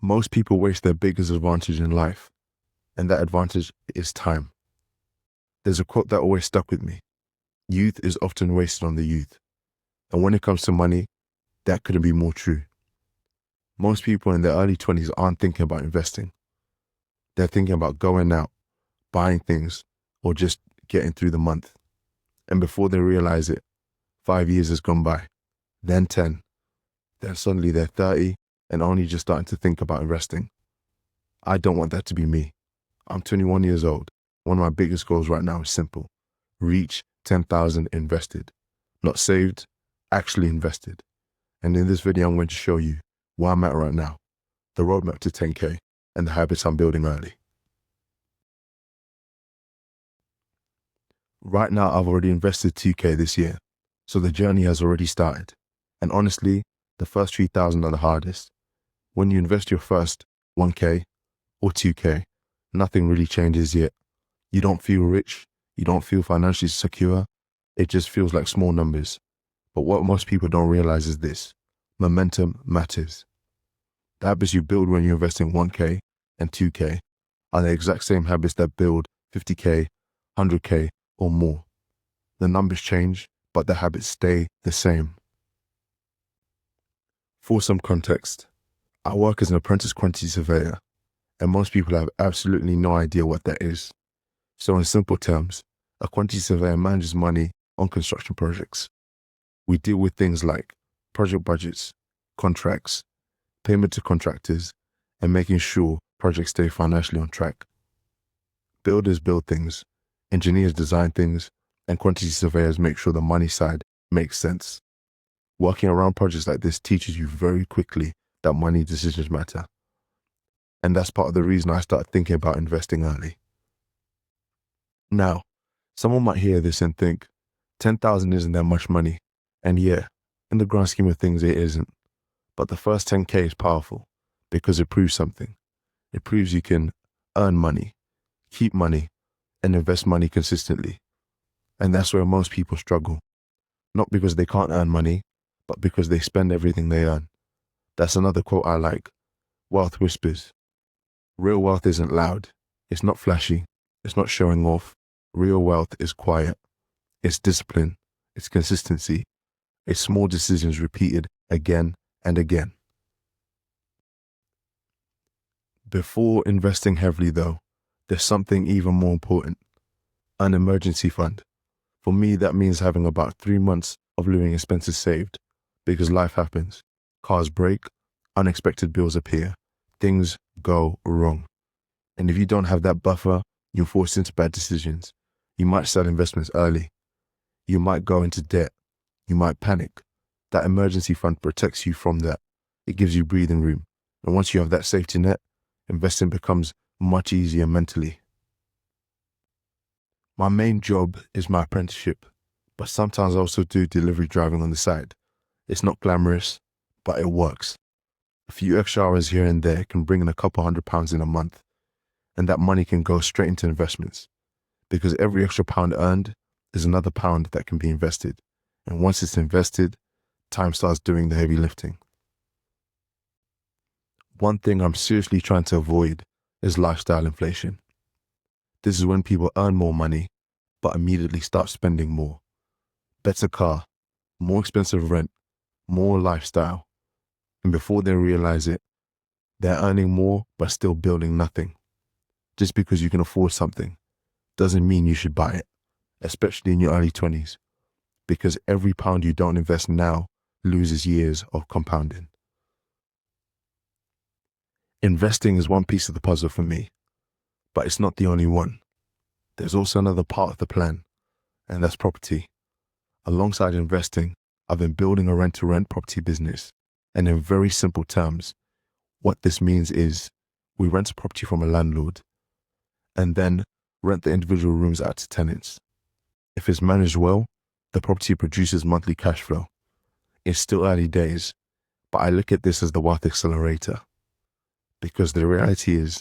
Most people waste their biggest advantage in life, and that advantage is time. There's a quote that always stuck with me. Youth is often wasted on the youth. And when it comes to money, that couldn't be more true. Most people in their early 20s aren't thinking about investing. They're thinking about going out, buying things, or just getting through the month. And before they realize it, 5 years has gone by, then 10. Then suddenly they're 30 and only just starting to think about investing. I don't want that to be me. I'm 21 years old. One of my biggest goals right now is simple. Reach 10,000 invested. Not saved, actually invested. And in this video, I'm going to show you where I'm at right now, the roadmap to 10K, and the habits I'm building early. Right now, I've already invested 2K this year, so the journey has already started. And honestly, the first 3,000 are the hardest. When you invest your first 1K or 2K, nothing really changes yet. You don't feel rich, you don't feel financially secure, it just feels like small numbers. But what most people don't realize is this: momentum matters. The habits you build when you invest in 1K and 2K are the exact same habits that build 50K, 100K, or more. The numbers change, but the habits stay the same. For some context, I work as an apprentice quantity surveyor, and most people have absolutely no idea what that is. So in simple terms, a quantity surveyor manages money on construction projects. We deal with things like project budgets, contracts, payment to contractors, and making sure projects stay financially on track. Builders build things, engineers design things, and quantity surveyors make sure the money side makes sense. Working around projects like this teaches you very quickly that money decisions matter. And that's part of the reason I started thinking about investing early. Now, someone might hear this and think, 10,000 isn't that much money. And yeah, in the grand scheme of things, it isn't. But the first 10K is powerful because it proves something. It proves you can earn money, keep money, and invest money consistently. And that's where most people struggle. Not because they can't earn money, but because they spend everything they earn. That's another quote I like. Wealth whispers. Real wealth isn't loud. It's not flashy. It's not showing off. Real wealth is quiet. It's discipline. It's consistency. It's small decisions repeated again and again. Before investing heavily though, there's something even more important. An emergency fund. For me, that means having about 3 months of living expenses saved, because life happens. Cars break, unexpected bills appear, things go wrong. And if you don't have that buffer, you're forced into bad decisions. You might sell investments early. You might go into debt. You might panic. That emergency fund protects you from that. It gives you breathing room. And once you have that safety net, investing becomes much easier mentally. My main job is my apprenticeship, but sometimes I also do delivery driving on the side. It's not glamorous, but it works. A few extra hours here and there can bring in a couple £100 in a month, and that money can go straight into investments, because every extra pound earned is another pound that can be invested. And once it's invested, time starts doing the heavy lifting. One thing I'm seriously trying to avoid is lifestyle inflation. This is when people earn more money, but immediately start spending more. Better car, more expensive rent, more lifestyle. And before they realize it, they're earning more but still building nothing. Just because you can afford something doesn't mean you should buy it, especially in your early 20s, because every pound you don't invest now loses years of compounding. Investing is one piece of the puzzle for me, but it's not the only one. There's also another part of the plan, and that's property. Alongside investing, I've been building a rent-to-rent property business, and in very simple terms, what this means is we rent a property from a landlord and then rent the individual rooms out to tenants. If it's managed well, the property produces monthly cash flow. It's still early days, but I look at this as the wealth accelerator, because the reality is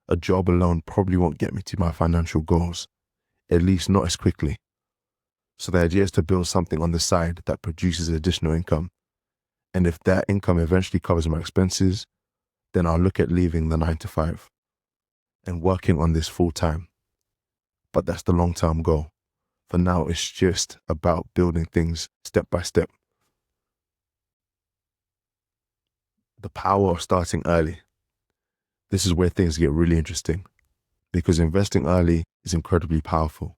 a job alone probably won't get me to my financial goals, at least not as quickly. So the idea is to build something on the side that produces additional income. And if that income eventually covers my expenses, then I'll look at leaving the 9 to 5 and working on this full time. But that's the long-term goal. For now, it's just about building things step by step. The power of starting early. This is where things get really interesting, because investing early is incredibly powerful,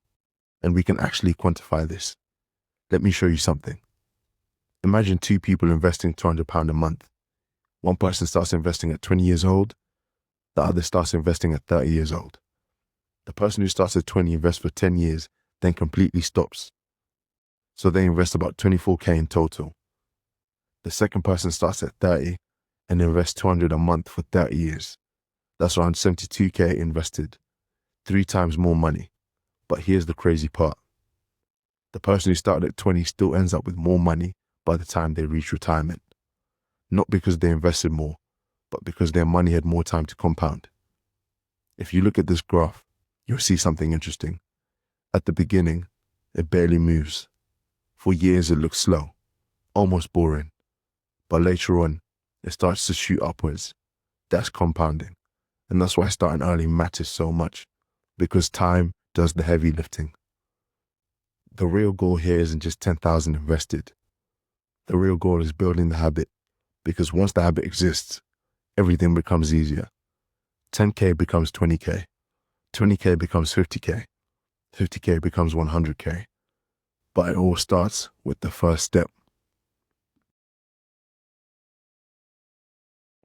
and we can actually quantify this. Let me show you something. Imagine two people investing £200 a month. One person starts investing at 20 years old, the other starts investing at 30 years old. The person who starts at 20 invests for 10 years, then completely stops. So they invest about 24k in total. The second person starts at 30 and invests 200 a month for 30 years. That's around 72k invested, 3 times more money. But here's the crazy part. The person who started at 20 still ends up with more money by the time they reach retirement. Not because they invested more, but because their money had more time to compound. If you look at this graph, you'll see something interesting. At the beginning, it barely moves. For years it looks slow, almost boring. But later on, it starts to shoot upwards. That's compounding. And that's why starting early matters so much, because time does the heavy lifting. The real goal here isn't just 10,000 invested. The real goal is building the habit, because once the habit exists, everything becomes easier. 10k becomes 20k, 20k becomes 50k, 50k becomes 100k. But it all starts with the first step.